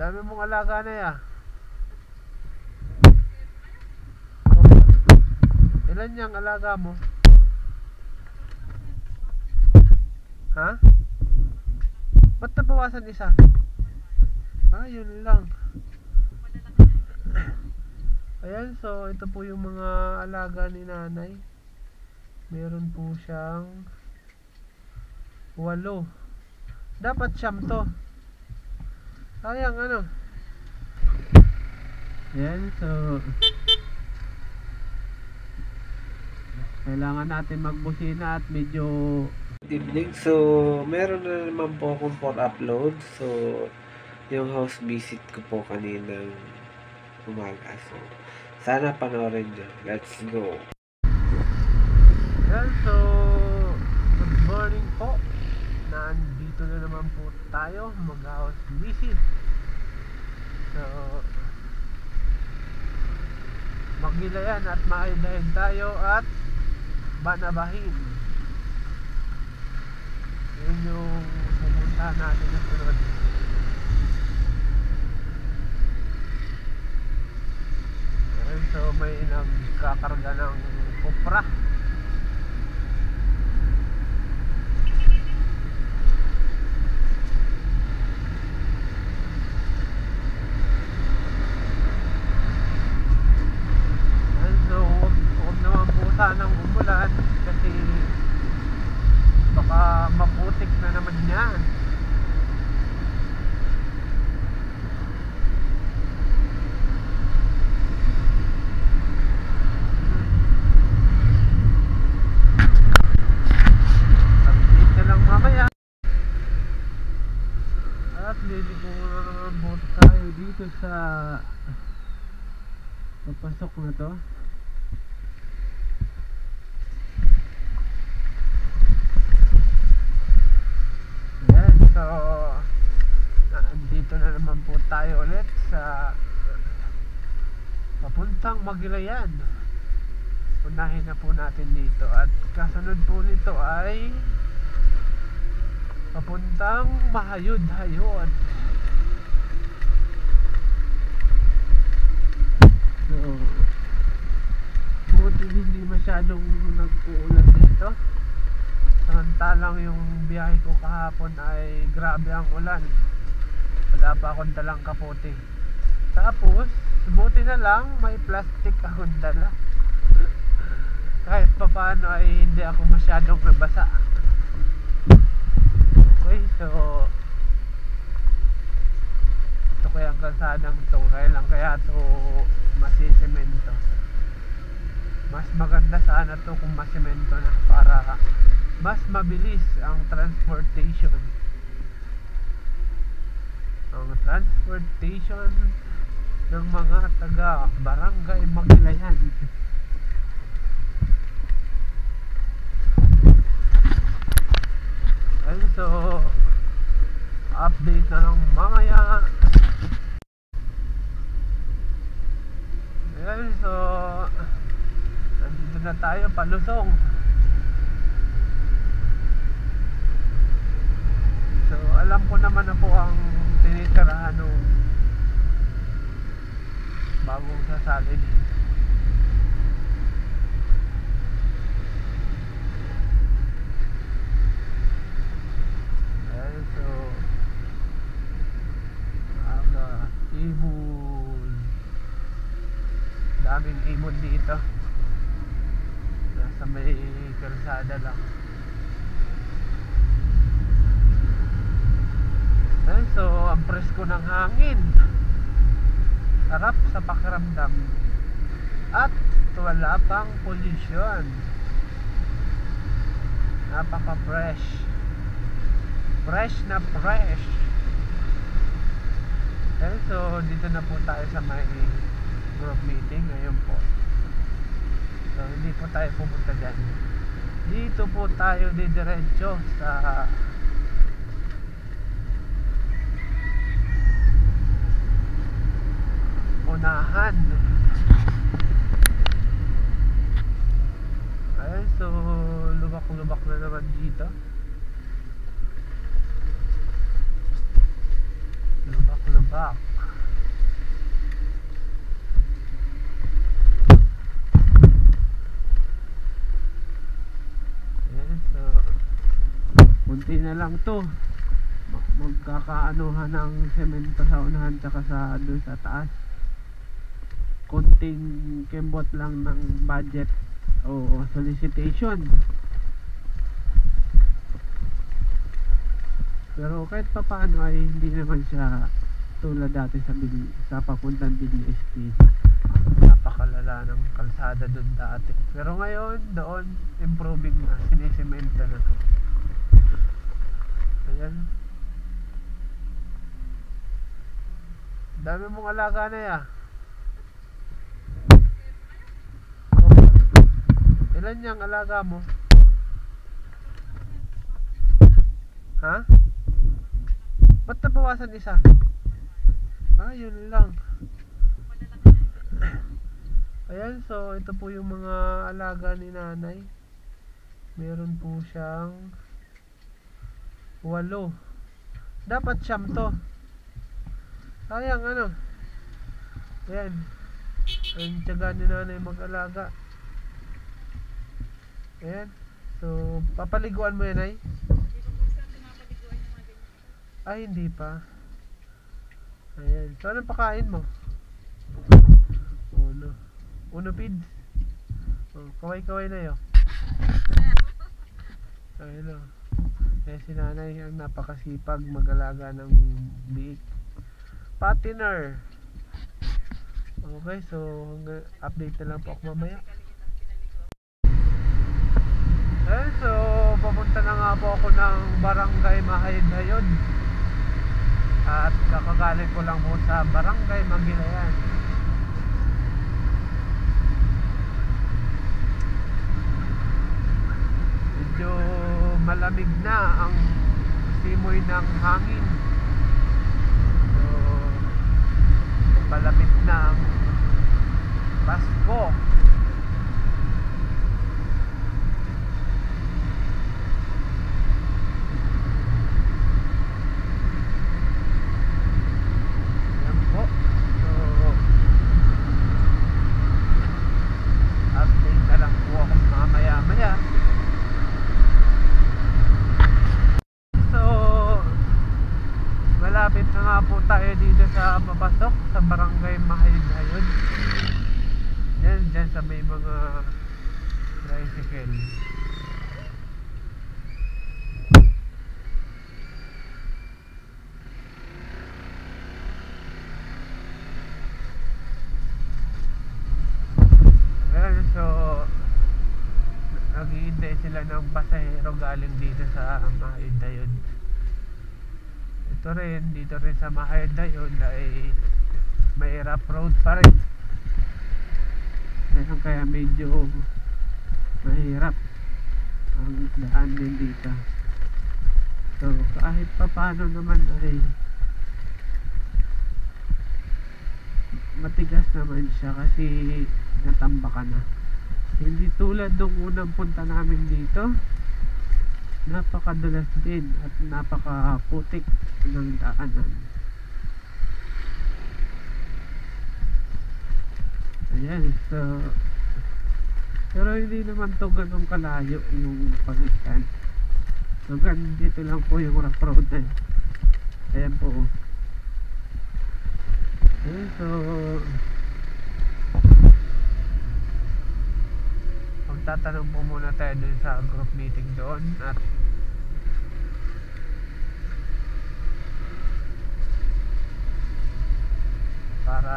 Dami mong alaga na ya. Ilan yung alaga mo? Ha? Ba't nabawasan isa? Yun lang. Ayan, so ito po yung mga alaga ni nanay. Meron po siyang 8. Dapat siyam to. Sayang ano. Ayan, so kailangan natin magbusina at medyo evening. So meron na naman po akong for upload. So yung house visit ko po kaninang umaga. So sana panoorin nyo. Let's go. Ayan, so good morning po. Nandito na naman po tayo mag house visit. So Magnilayan at maidahin tayo at Banabahin. Yun yung pupuntahan natin na sunod. Ayan, so may nagkakarga ng kupra. Sanang umulan kasi baka maputik na naman yan. Update na lang mamaya. At liliko na naman po tayo dito sa papasok na to. So, nandito na naman po tayo ulit sa papuntang Maglayan. Unahin na po natin dito. At kasunod po nito ay papuntang Mahayod-hayod. So, buti hindi masyadong nag-uulan dito. Samantalang yung biyahe ko kahapon ay grabe ang ulan. Wala pa akong dalang kapote. Tapos buti na lang may plastic akong dala. Kahit pa paano ay hindi ako masyadong nabasa. Okay, so ito kaya ang kalsadang to. Kailan kaya to masisemento? Mas maganda sana to kung masemento na para mas mabilis ang transportation. Ang transportation ng mga taga Barangay Maglayan. Ayun, so update na lang mamaya. Ayun, so nandito na tayo palusong. So alam ko naman na po ang tinitirahan ng bagong sasalin. Ayan, so ibon. Daming ibon dito. Nasa may kalsada lang. So ang presko ng hangin, sarap sa pakiramdam at wala pang pollution. Napaka fresh, fresh na fresh. Okay, so dito na po tayo sa may group meeting ngayon po. So hindi po tayo pumunta dyan. Dito po tayo didiretso sa unahan. Ayan, so lubak-lubak na naman dito. Lubak-lubak. na lang to. Magkakaanuhan ng semento sa unahan tsaka sa doon sa taas. Konting kembot lang ng budget o solicitation. Pero kahit pa paano ay hindi naman siya tulad dati sa papuntang BDST. Napakalala ng kalsada doon dati. Pero ngayon doon improving na, sinisementa na to. Ayan. Dami mong alaga na ya. Ilan yung alaga mo? Ha? Ba't nabawasan isa? Ah, yun lang. Ayan, so ito po yung mga alaga ni nanay. Meron po siyang 8. Dapat siyam to. Sayang ano. Ayan. Ang tiyaga ni nanay mag-alaga. Ayan. So, papaliguan mo yan ay? Ay, hindi pa. Ayan. So, anong pakain mo? Uno feed. Kaway-kaway na yun. Ayun o. Kaya si nanay ang napakasipag mag-alaga ng biik. Patiner. Okay, so update na lang po ako mamaya. Ayun, so papunta na nga po ako ng Barangay Mahayod-Hayod. At kakagaling ko lang po sa Barangay Magilayan. Medyo malamig na ang simoy ng hangin. So malapit na ang Pasko. Yan po. So update na lang po ako mamaya-maya. Malapit na nga po tayo dito sa papasok sa Barangay Mahayod-Hayod. Dyan sa may mga tricycle. Ayan, so naghihintay sila ng pasahero galing dito sa Mahayod-Hayod. Ito rin, dito rin sa Mahayod-Hayod ay may rough road pa rin. Kaya medyo mahirap ang daan din dito. So kahit pa paano naman ay matigas naman siya kasi natambakan na. Hindi tulad nung unang punta namin dito. Napakadulas din at napakaputik ng daanan. Ayan, so pero hindi naman to ganun kalayo yung pag-stand. Hanggang dito lang po yung rough road na yun. Ayan po. Ayan, so magtatanong po muna tayo dun sa group meeting doon at para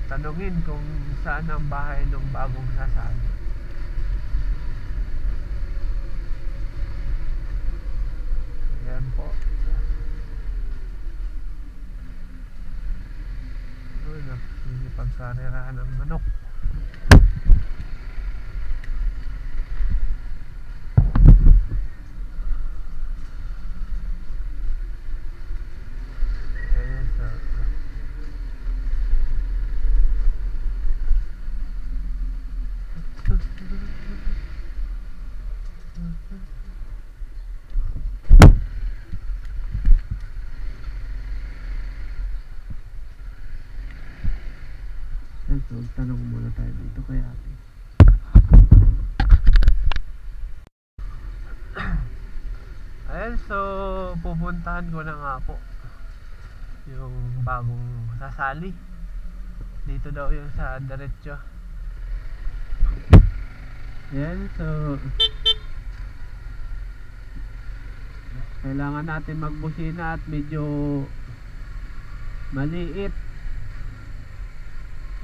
tanungin kung saan ang bahay ng bagong sasali. Ayan po. Pagkarirahan ng manok. So, tanong muna tayo dito kay ate. Ayan, so pupuntahan ko na nga po yung bagong sasali. Dito daw yung sa diretso. Ayan, so kailangan natin magbusina at medyo maliit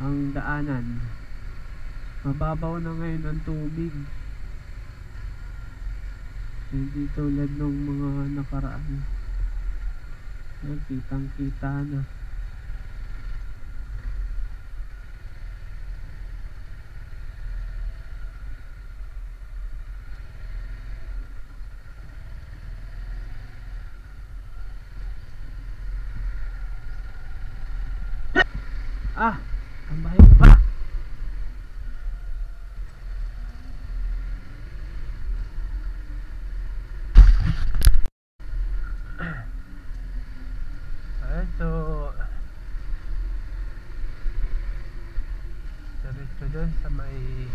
ang daanan. Mababaw na ngayon ang tubig, hindi tulad nung mga nakaraan. Kitang kita na. Ang bahay pa. Ayan, so diretso dun sa may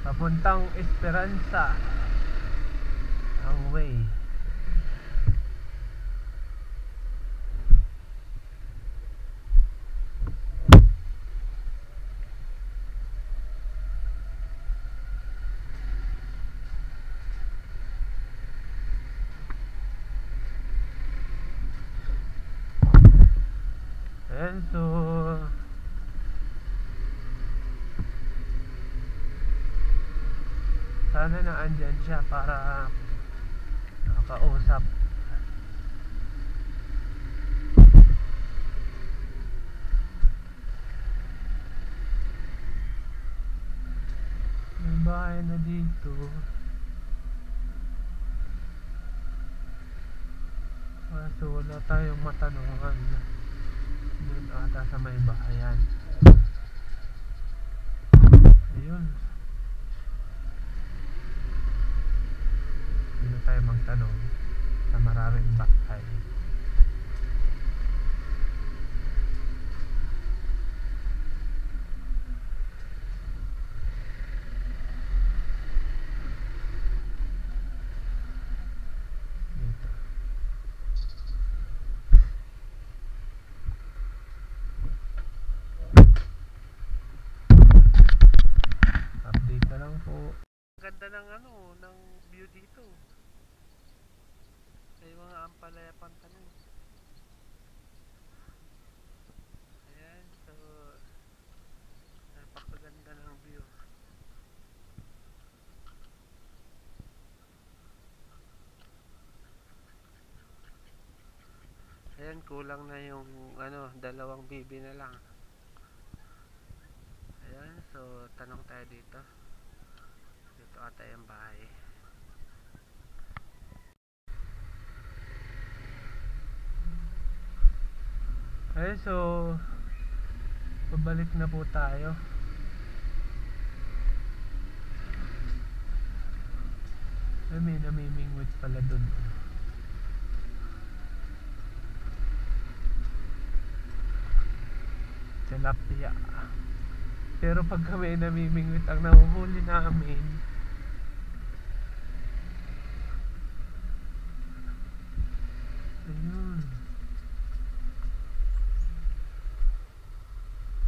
papuntang Esperanza ang way. Ayan, so sana na andyan siya para makausap. May bahay na dito. Kaso wala tayong matanungan. Doon ata sa may bahayan. Ayun. Dito tayo magtanong sa maraming bahay. Ganda ng ng view dito. May mga ampalaya pantanin. Ayan, so napakaganda ng view. Ayan, kulang na yung dalawang bibi na lang. Ayan, so tanong tayo dito. Dito ata yung bahay. Okay, so pabalik na po tayo. May namimingwit pala dun. Tilapia. Pero pag kami namimingwit, ang nahuhuli namin ayun,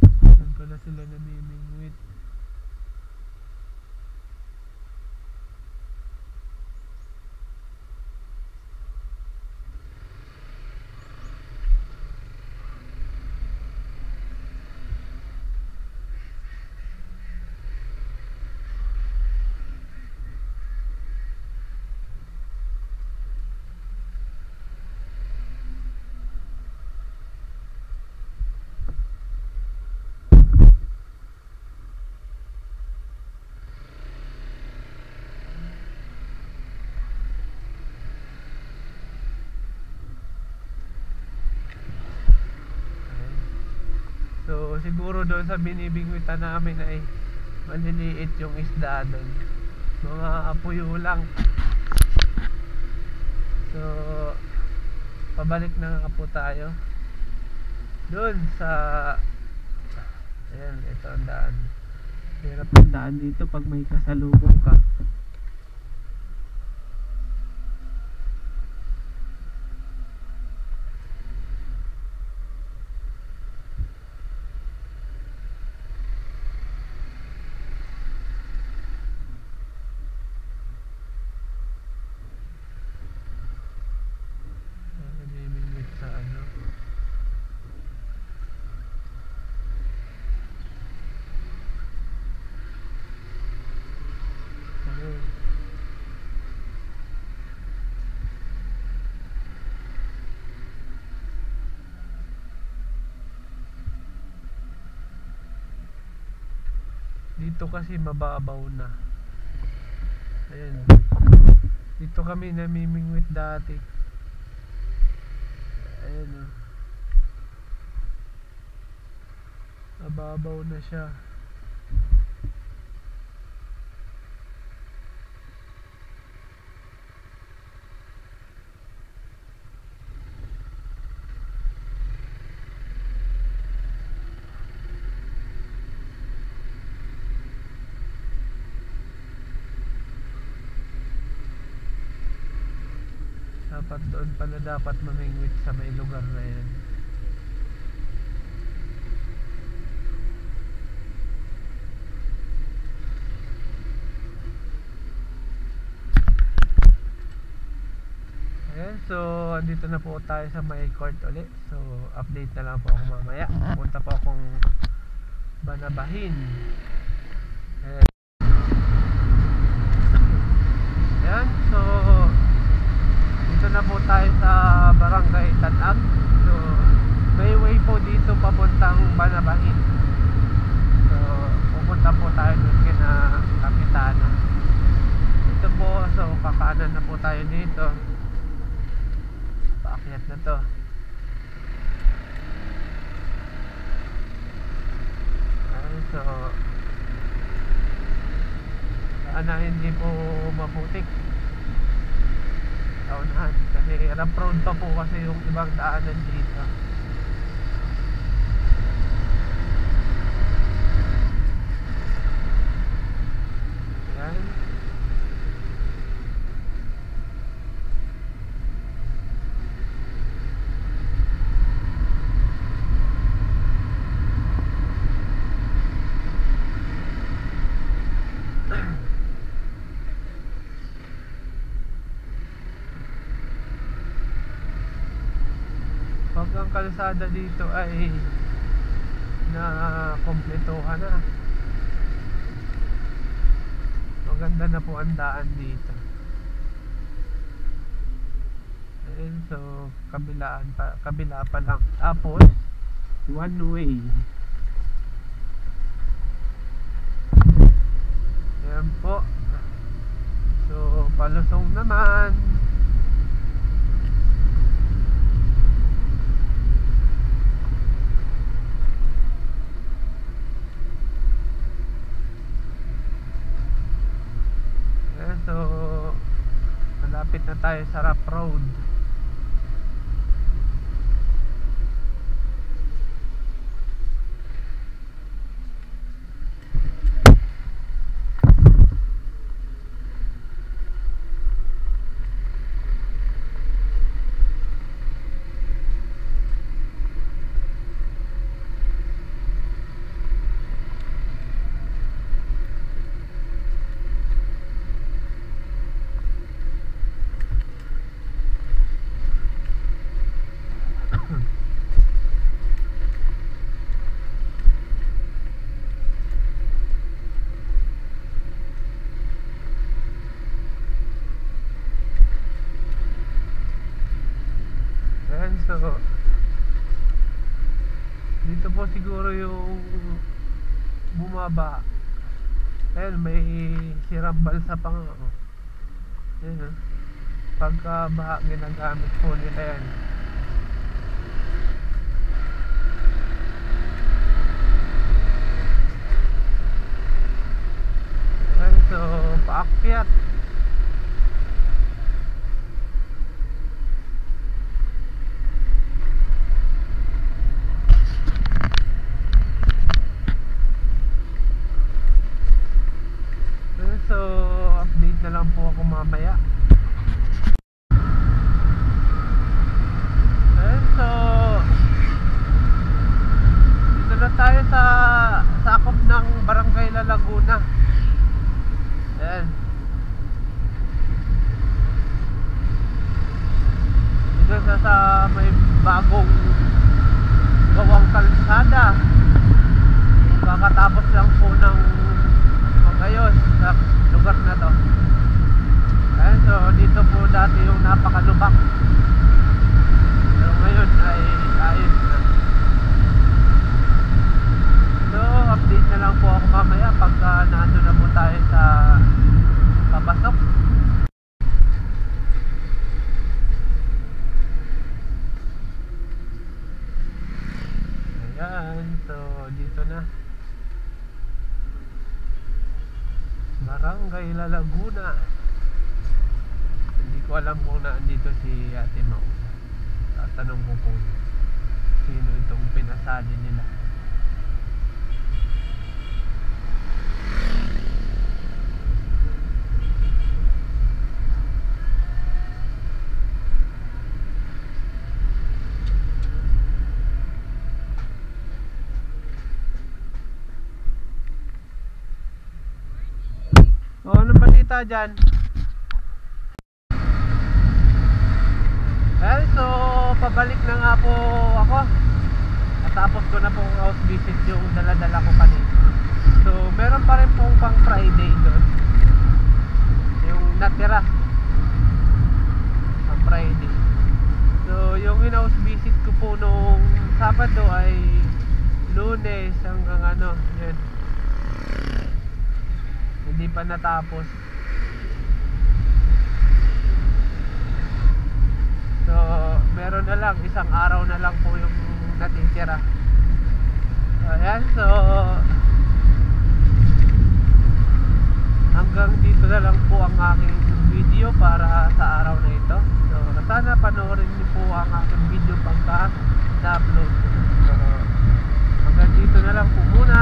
doon pala sila namimingwit. So siguro doon sa binibingwitan namin ay maliliit yung isda doon, mga apuyo lang. So pabalik na nga po tayo doon sa ayan, ito ang daan. Hirap ang daan dito pag may kasalubong ka. Dito kasi mababaw na. Ayan. Dito kami namimingwit dati. Ayan o. Mababaw na siya. Dapat doon pala dapat mamingwit sa may lugar na yan. Ayan, so andito na po tayo sa may court ulit. So update na lang po ako mamaya. Punta po akong Banabahin. Ayan. Ayan, so dito na po tayo sa Barangay Tanag. So may way po dito papuntang Banabahin. So pupunta po tayo dun kina Kapitana. Dito po, so kakanan na po tayo dito. Paakyat na to. Ayan, so sana hindi po maputik daunahan kasi rough road pa po kasi yung ibang daanan dito. Ayan. Pag ang kalsada dito ay na kompletuhan na, maganda na po ang daan dito. Ayan, so kabila pa lang, tapos one way. Ayan po, so palusong naman. So malapit na tayo sa rough road. So dito po siguro yung bumaba. Ayan, may sirang balsa pa nga. Ayan, pagka baha ginagamit po nila yan. Ayan, so paakyat. So update na lang po ako mamaya. Ayan, so dito na tayo sa sakop ng Barangay La Laguna. Ayan, dito sa may bagong gawang kalsada. Kakatapos lang po ng magayos sa lugar na to. Ayan, so dito po dati yung napakalubak, pero ngayon ay ayos na. So update na lang po ako mamaya pagka Ito na. Barangay La Laguna. Hindi ko alam kung naandito si Ate Mau. Tatanong ko kung sino itong pinasali nila. O, anong balita dyan? Well, so pabalik na nga po ako. Natapos ko na po house visit yung dala-dala ko kanina. So meron pa rin pong pang Friday doon, yung natira pang Friday. So yung in-house visit ko po nung Sabado ay Lunes hanggang ano yun, hindi pa natapos. So meron na lang, isang araw na lang po yung natitira. Ayan, so hanggang dito na lang po ang aking video para sa araw na ito. So sana panoorin niyo po ang aking video pagka na-upload. So hanggang dito na lang po muna.